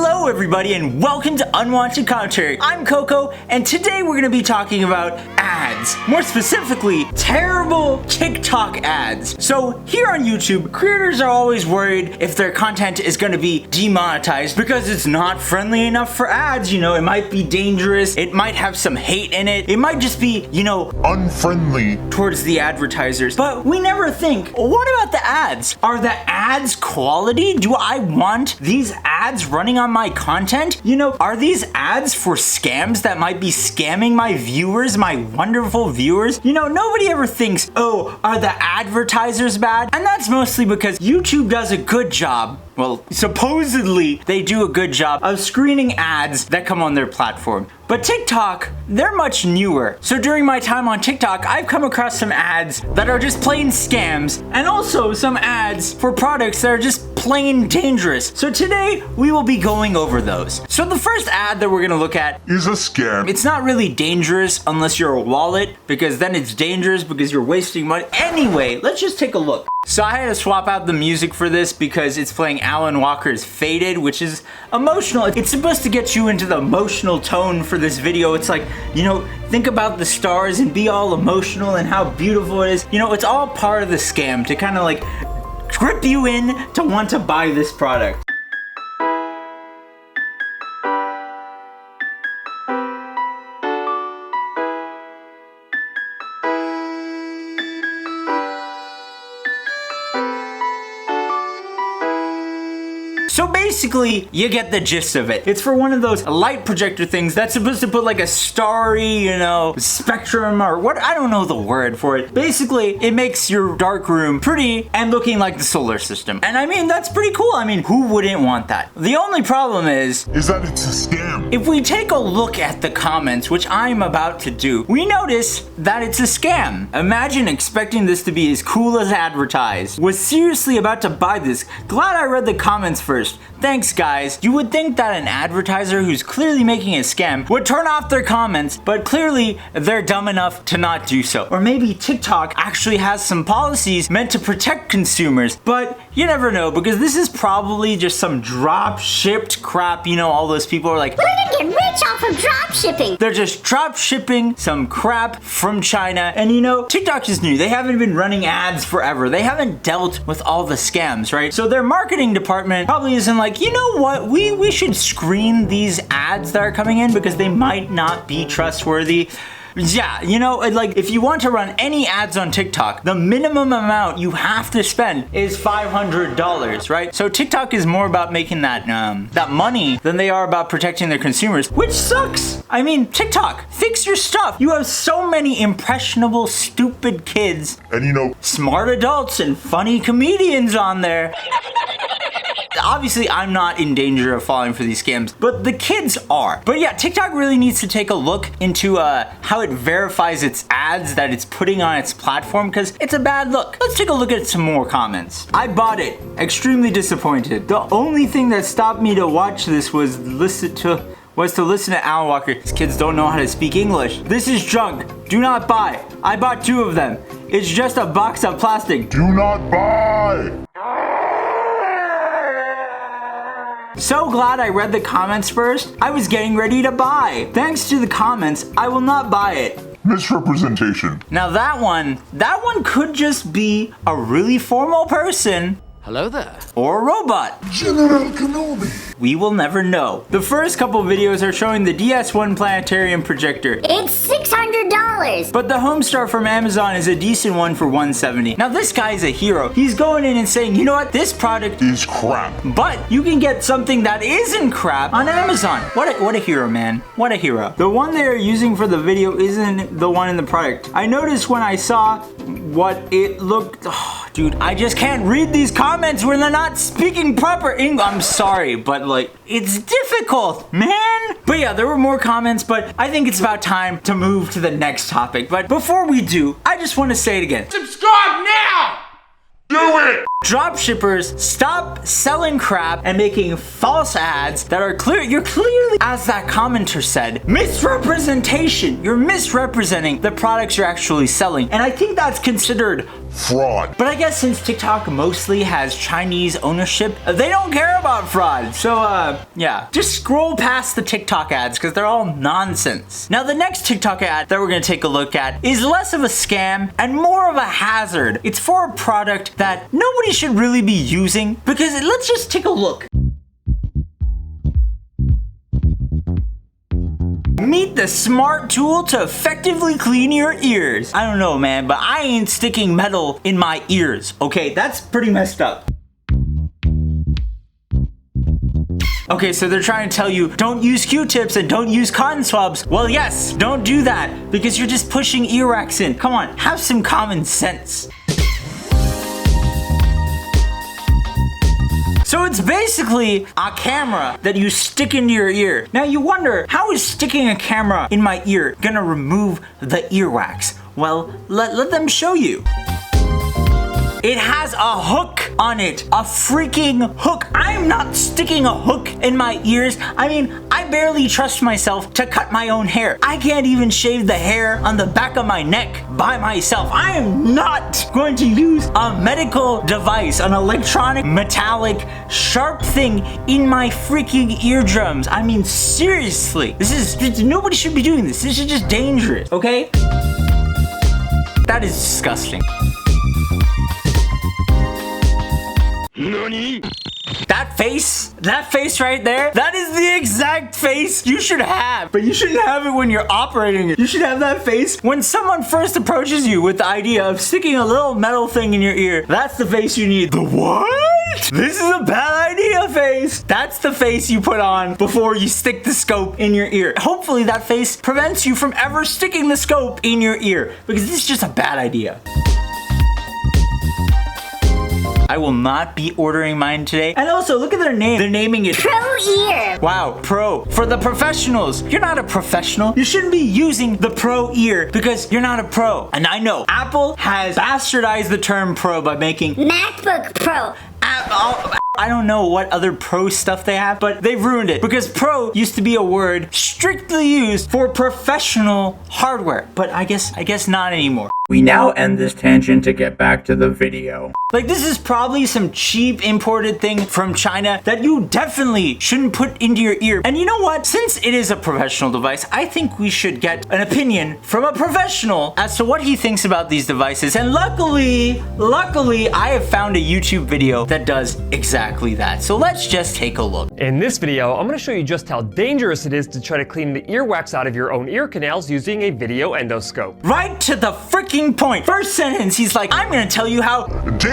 Hello everybody and welcome to Unwanted Commentary. I'm Coco and today we're going to be talking about ads. More specifically, terrible TikTok ads. So here on YouTube, creators are always worried if their content is going to be demonetized because it's not friendly enough for ads. You know, it might be dangerous, it might have some hate in it, it might just be, you know, unfriendly towards the advertisers. But we never think, what about the ads? Are the ads quality? Do I want these ads running on my content? You know, are these ads for scams that might be scamming my viewers, my wonderful viewers? You know, nobody ever thinks, oh, are the advertisers bad? And that's mostly because YouTube does a good job. Well, supposedly they do a good job of screening ads that come on their platform. But TikTok, they're much newer. So during my time on TikTok, I've come across some ads that are just plain scams and also some ads for products that are just plain dangerous. So today we will be going over those. So the first ad that we're gonna look at is a scam. It's not really dangerous unless you're a wallet, because then it's dangerous because you're wasting money. Anyway, let's just take a look. So I had to swap out the music for this because it's playing Alan Walker's Faded, which is emotional. It's supposed to get you into the emotional tone for this video. It's like, you know, think about the stars and be all emotional and how beautiful it is. You know, it's all part of the scam to kind of like grip you in to want to buy this product. So basically, you get the gist of it. It's for one of those light projector things that's supposed to put like a starry, you know, spectrum or what, I don't know the word for it. Basically, it makes your dark room pretty and looking like the solar system. And I mean, that's pretty cool. I mean, who wouldn't want that? The only problem is that it's a scam. If we take a look at the comments, which I'm about to do, we notice that it's a scam. Imagine expecting this to be as cool as advertised. Was seriously about to buy this. Glad I read the comments first. Thanks guys. You would think that an advertiser who's clearly making a scam would turn off their comments, but clearly they're dumb enough to not do so. Or maybe TikTok actually has some policies meant to protect consumers, but you never know because this is probably just some drop shipped crap. You know, all those people are like, we're gonna get rich off of drop shipping. They're just drop shipping some crap from China. And you know, TikTok is new. They haven't been running ads forever. They haven't dealt with all the scams, right? So their marketing department probably isn't like, you know what, we should screen these ads that are coming in because they might not be trustworthy. Yeah, you know, like if you want to run any ads on TikTok, the minimum amount you have to spend is $500, right? So TikTok is more about making that money than they are about protecting their consumers, which sucks. I mean, TikTok, fix your stuff. You have so many impressionable, stupid kids and, you know, smart adults and funny comedians on there. Obviously, I'm not in danger of falling for these scams, but the kids are. But yeah, TikTok really needs to take a look into how it verifies its ads that it's putting on its platform, because it's a bad look. Let's take a look at some more comments. I bought it. Extremely disappointed. The only thing that stopped me to watch this was to listen to Alan Walker. These kids don't know how to speak English. This is junk. Do not buy. I bought 2 of them. It's just a box of plastic. Do not buy. So glad I read the comments first. I was getting ready to buy. Thanks to the comments, I will not buy it. Misrepresentation. Now that one could just be a really formal person. Hello there. Or a robot. General Kenobi. We will never know. The first couple videos are showing the DS1 planetarium projector. It's $600. But the Homestar from Amazon is a decent one for $170. Now this guy is a hero. He's going in and saying, you know what, this product is crap. But you can get something that isn't crap on Amazon. What a hero, man. What a hero. The one they are using for the video isn't the one in the product. I noticed when I saw what it looked, oh, dude, I just can't read these comments when they're not speaking proper English. I'm sorry, but like, it's difficult, man. But yeah, there were more comments, but I think it's about time to move to the next topic. But before we do, I just want to say it again. Subscribe now! Do it! Dropshippers, stop selling crap and making false ads that are clear. You're clearly, as that commenter said, misrepresentation. You're misrepresenting the products you're actually selling. And I think that's considered Fraud. but I guess since TikTok mostly has Chinese ownership, they don't care about fraud. So, yeah. Just scroll past the TikTok ads because they're all nonsense. Now, the next TikTok ad that we're going to take a look at is less of a scam and more of a hazard. It's for a product that nobody should really be using because let's just take a look. Meet the smart tool to effectively clean your ears. I don't know, man, but I ain't sticking metal in my ears, okay? That's pretty messed up. Okay, so they're trying to tell you, don't use Q-tips and don't use cotton swabs. Well, yes, don't do that because you're just pushing earwax in. Come on, have some common sense. So it's basically a camera that you stick into your ear. Now you wonder, how is sticking a camera in my ear gonna remove the earwax? Well, let them show you. It has a hook on it, a freaking hook. I am not sticking a hook in my ears. I mean, I barely trust myself to cut my own hair. I can't even shave the hair on the back of my neck by myself. I am not going to use a medical device, an electronic, metallic, sharp thing in my freaking eardrums. I mean, seriously, nobody should be doing this. This is just dangerous, okay? That is disgusting. Nani? That face right there, that is the exact face you should have. But you shouldn't have it when you're operating it. You should have that face when someone first approaches you with the idea of sticking a little metal thing in your ear. That's the face you need. The what? This is a bad idea face. That's the face you put on before you stick the scope in your ear. Hopefully that face prevents you from ever sticking the scope in your ear because this is just a bad idea. I will not be ordering mine today. And also, look at their name. They're naming it Pro Ear. Wow, pro. For the professionals. You're not a professional. You shouldn't be using the pro ear because you're not a pro. And I know Apple has bastardized the term pro by making MacBook Pro. I don't know what other pro stuff they have, but they've ruined it because pro used to be a word strictly used for professional hardware, but I guess not anymore. We now end this tangent to get back to the video. Like, this is probably some cheap imported thing from China that you definitely shouldn't put into your ear. And you know what? Since it is a professional device, I think we should get an opinion from a professional as to what he thinks about these devices. And luckily, I have found a YouTube video that does exactly that. So let's just take a look. In this video, I'm going to show you just how dangerous it is to try to clean the earwax out of your own ear canals using a video endoscope. Right to the freaking point. First sentence, he's like, I'm going to tell you how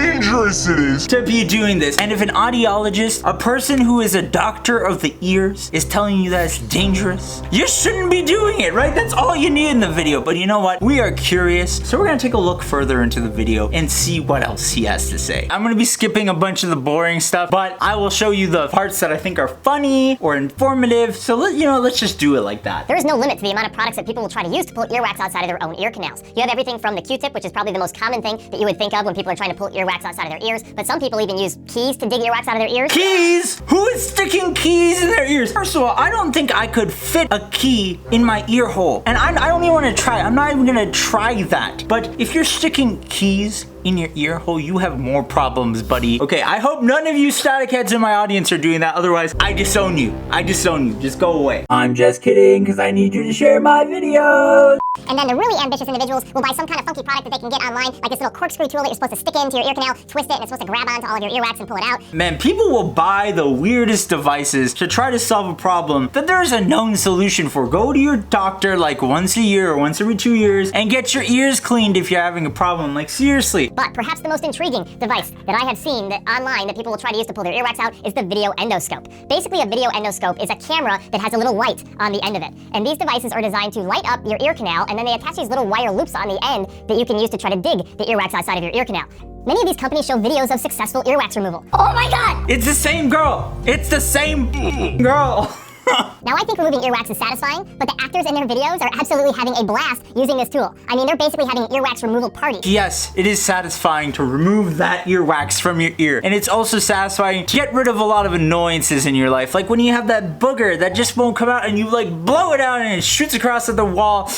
Dangerous it is. to be doing this. And if an audiologist, a person who is a doctor of the ears, is telling you that it's dangerous, you shouldn't be doing it, right? That's all you need in the video. But you know what? We are curious. So we're going to take a look further into the video and see what else he has to say. I'm going to be skipping a bunch of the boring stuff, but I will show you the parts that I think are funny or informative. So let's just do it like that. There is no limit to the amount of products that people will try to use to pull earwax outside of their own ear canals. You have everything from the Q-tip, which is probably the most common thing that you would think of when people are trying to pull earwax outside of their ears, but some people even use keys to dig earwax out of their ears. Keys? Who is sticking keys in their ears? First of all, I don't think I could fit a key in my ear hole. And I don't even want to try. I'm not even going to try that. But if you're sticking keys in your ear hole, you have more problems, buddy. Okay, I hope none of you static heads in my audience are doing that. Otherwise, I disown you. I disown you. Just go away. I'm just kidding, because I need you to share my videos. And then the really ambitious individuals will buy some kind of funky product that they can get online, like this little corkscrew tool that you're supposed to stick into your ear canal, twist it, and it's supposed to grab onto all of your earwax and pull it out. Man, people will buy the weirdest devices to try to solve a problem that there is a known solution for. Go to your doctor like once a year or once every 2 years and get your ears cleaned if you're having a problem. Like, seriously. But perhaps the most intriguing device that I have seen online that people will try to use to pull their earwax out is the video endoscope. Basically, a video endoscope is a camera that has a little light on the end of it. And these devices are designed to light up your ear canal, and then they attach these little wire loops on the end that you can use to try to dig the earwax outside of your ear canal. Many of these companies show videos of successful earwax removal. Oh my god! It's the same girl. It's the same girl. Now, I think removing earwax is satisfying, but the actors in their videos are absolutely having a blast using this tool. I mean, they're basically having an earwax removal party. Yes, it is satisfying to remove that earwax from your ear. And it's also satisfying to get rid of a lot of annoyances in your life. Like when you have that booger that just won't come out and you like blow it out and it shoots across at the wall.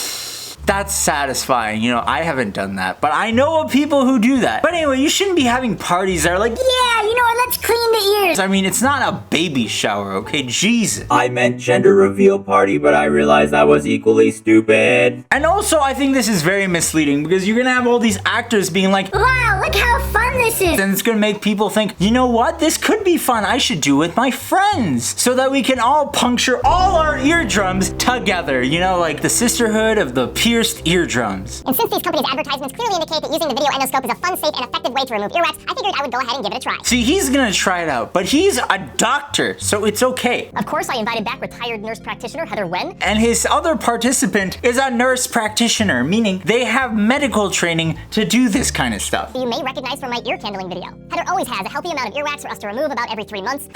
That's satisfying. You know, I haven't done that, but I know of people who do that. But anyway, you shouldn't be having parties that are like, Yeah, you know what? Let's clean the ears. I mean, it's not a baby shower, okay? Jesus. I meant gender reveal party, but I realized that was equally stupid. And also, I think this is very misleading because you're gonna have all these actors being like, Wow, look how fun this is. and it's gonna make people think, you know what? This could be fun. I should do it with my friends so that we can all puncture all our eardrums together. You know, like the sisterhood of the pierced eardrums. And since these companies' advertisements clearly indicate that using the video endoscope is a fun, safe, and effective way to remove earwax, I figured I would go ahead and give it a try. See, he's gonna try it out, but he's a doctor, so it's okay. Of course, I invited back retired nurse practitioner Heather Wen. And his other participant is a nurse practitioner, meaning they have medical training to do this kind of stuff. You may recognize from my ear candling video. Heather always has a healthy amount of earwax for us to remove about every 3 months.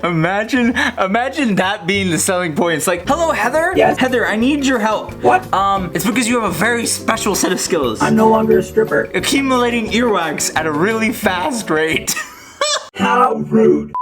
Imagine that being the selling point. It's like, hello, Heather? Yes? Heather, I need your help. What? It's because you have a very special set of skills. I'm no longer a stripper. Accumulating earwax at a really fast rate. How rude.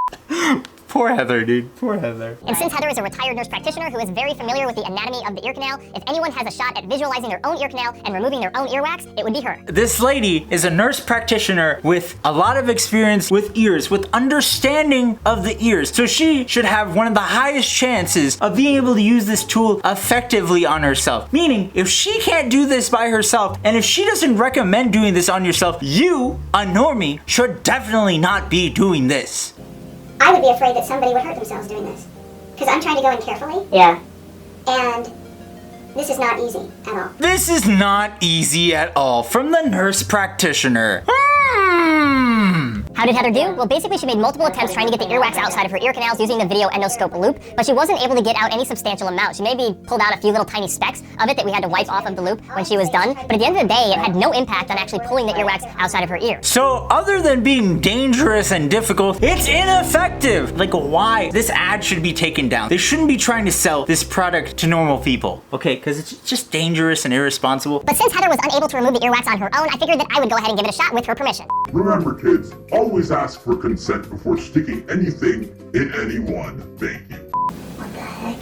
Poor Heather, dude. Poor Heather. And since Heather is a retired nurse practitioner who is very familiar with the anatomy of the ear canal, if anyone has a shot at visualizing their own ear canal and removing their own earwax, it would be her. This lady is a nurse practitioner with a lot of experience with ears, with understanding of the ears. So she should have one of the highest chances of being able to use this tool effectively on herself. Meaning, if she can't do this by herself, and if she doesn't recommend doing this on yourself, you, a normie, should definitely not be doing this. I would be afraid that somebody would hurt themselves doing this. Because I'm trying to go in carefully, Yeah. and this is not easy at all. This is not easy at all from the nurse practitioner. How did Heather do? Well, basically she made multiple attempts trying to get the earwax outside of her ear canals using the video endoscope loop, but she wasn't able to get out any substantial amount. She maybe pulled out a few little tiny specks of it that we had to wipe off of the loop when she was done, but at the end of the day, it had no impact on actually pulling the earwax outside of her ear. So other than being dangerous and difficult, it's ineffective. Like why? This ad should be taken down. They shouldn't be trying to sell this product to normal people. Okay, because it's just dangerous and irresponsible. But since Heather was unable to remove the earwax on her own, I figured that I would go ahead and give it a shot with her permission. Remember, kids, always ask for consent before sticking anything in anyone. Thank you. What the heck?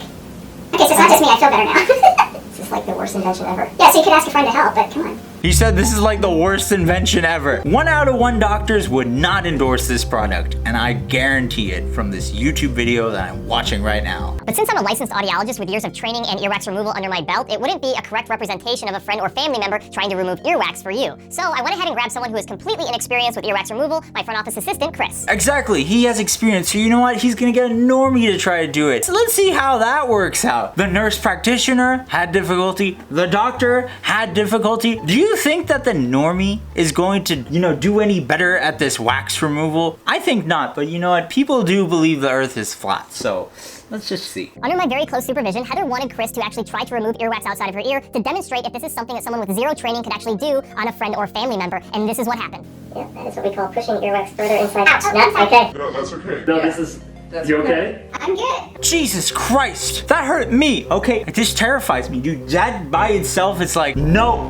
Okay, so it's not just me, I feel better now. This is like the worst invention ever. Yeah, so you could ask a friend to help, but come on. He said this is like the worst invention ever. 1 out of 1 doctors would not endorse this product, and I guarantee it from this YouTube video that I'm watching right now. But since I'm a licensed audiologist with years of training and earwax removal under my belt, it wouldn't be a correct representation of a friend or family member trying to remove earwax for you. So I went ahead and grabbed someone who is completely inexperienced with earwax removal, my front office assistant, Chris. Exactly, he has experience, so you know what? He's gonna get a normie to try to do it. So let's see how that works out. The nurse practitioner had difficulty, the doctor had difficulty. Do you think that the normie is going to, do any better at this wax removal? I think not, but you know what? People do believe the earth is flat, so let's just see. Under my very close supervision, Heather wanted Chris to actually try to remove earwax outside of her ear to demonstrate if this is something that someone with zero training could actually do on a friend or family member, and this is what happened. Yeah, that is what we call pushing earwax further inside. Ouch, that's okay. No, that's okay. No, this is. You okay? I'm good. Jesus Christ, that hurt me, okay? It just terrifies me, dude. That by itself, it's like, no,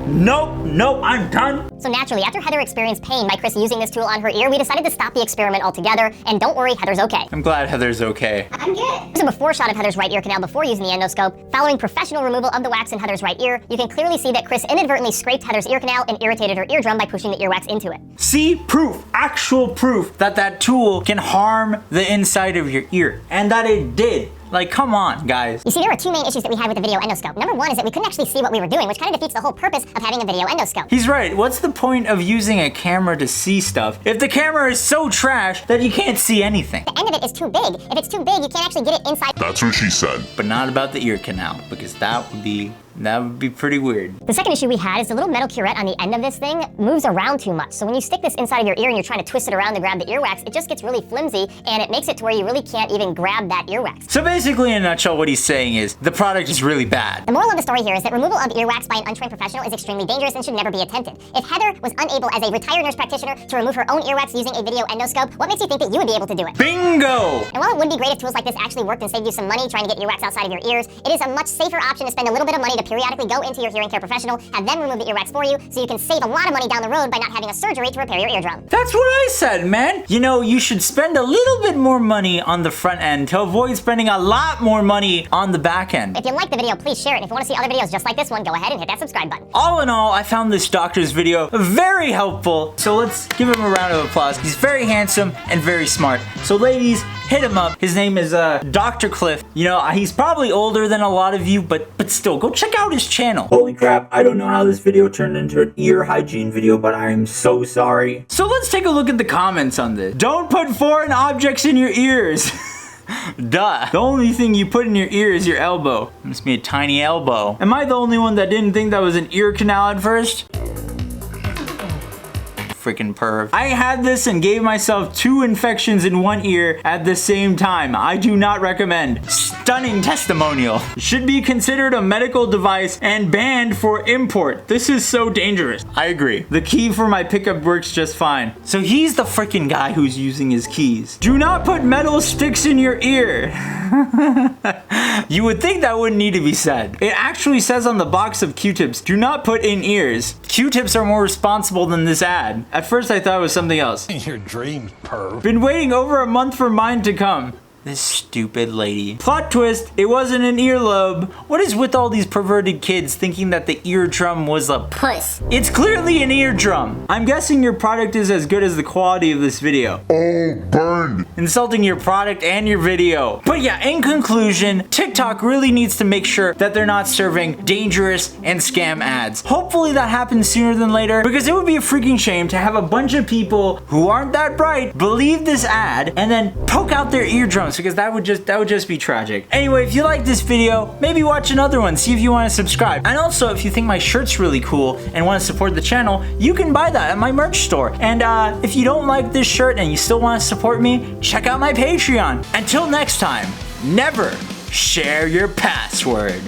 I'm done. So naturally, after Heather experienced pain by Chris using this tool on her ear, we decided to stop the experiment altogether, and don't worry, Heather's okay. I'm glad Heather's okay. I'm good. Here's a before shot of Heather's right ear canal before using the endoscope. Following professional removal of the wax in Heather's right ear, you can clearly see that Chris inadvertently scraped Heather's ear canal and irritated her eardrum by pushing the earwax into it. See? Proof, actual proof that tool can harm the inside of your ear, and that it did. Like, come on, guys. You see, there were 2 main issues that we had with the video endoscope. Number 1 is that we couldn't actually see what we were doing, which kind of defeats the whole purpose of having a video endoscope. He's right. What's the point of using a camera to see stuff if the camera is so trash that you can't see anything? The end of it is too big. If it's too big, you can't actually get it inside. That's what she said. But not about the ear canal, because that would be pretty weird. The second issue we had is the little metal curette on the end of this thing moves around too much. So when you stick this inside of your ear and you're trying to twist it around to grab the earwax, it just gets really flimsy, and it makes it to where you really can't even grab that earwax. So basically, basically, in a nutshell, what he's saying is the product is really bad. The moral of the story here is that removal of earwax by an untrained professional is extremely dangerous and should never be attempted. If Heather was unable as a retired nurse practitioner to remove her own earwax using a video endoscope, what makes you think that you would be able to do it? Bingo! And while it would be great if tools like this actually worked and saved you some money trying to get earwax outside of your ears, it is a much safer option to spend a little bit of money to periodically go into your hearing care professional, have them remove the earwax for you, so you can save a lot of money down the road by not having a surgery to repair your eardrum. That's what I said, man. You know, you should spend a little bit more money on the front end to avoid spending a lot more money on the back end. If you like the video, please share it. If you want to see other videos just like this one, go ahead and hit that subscribe button. All in all, I found this doctor's video very helpful, so let's give him a round of applause. He's very handsome and very smart. So ladies, hit him up. His name is Dr. Cliff. You know, he's probably older than a lot of you, but still, go check out his channel. Holy crap, I don't know how this video turned into an ear hygiene video, but I am so sorry. So let's take a look at the comments on this. Don't put foreign objects in your ears. Duh. The only thing you put in your ear is your elbow. Must be a tiny elbow. Am I the only one that didn't think that was an ear canal at first? Freaking perv. I had this and gave myself 2 infections in one ear at the same time. I do not recommend. Stunning testimonial. Should be considered a medical device and banned for import. This is so dangerous. I agree. The key for my pickup works just fine. So he's the freaking guy who's using his keys. Do not put metal sticks in your ear. You would think that wouldn't need to be said. It actually says on the box of Q-tips, do not put in ears. Q-tips are more responsible than this ad. At first I thought it was something else. Your dreams, perv. Been waiting over a month for mine to come. This stupid lady. Plot twist, it wasn't an earlobe. What is with all these perverted kids thinking that the eardrum was a puss? It's clearly an eardrum. I'm guessing your product is as good as the quality of this video. Oh, burned. Insulting your product and your video. But yeah, in conclusion, TikTok really needs to make sure that they're not serving dangerous and scam ads. Hopefully that happens sooner than later, because it would be a freaking shame to have a bunch of people who aren't that bright believe this ad and then poke out their eardrums, because that would just be tragic. Anyway, if you like this video, maybe watch another one, see if you want to subscribe. And also, if you think my shirt's really cool and want to support the channel, you can buy that at my merch store. And if you don't like this shirt and you still want to support me, check out my Patreon. Until next time, never share your password.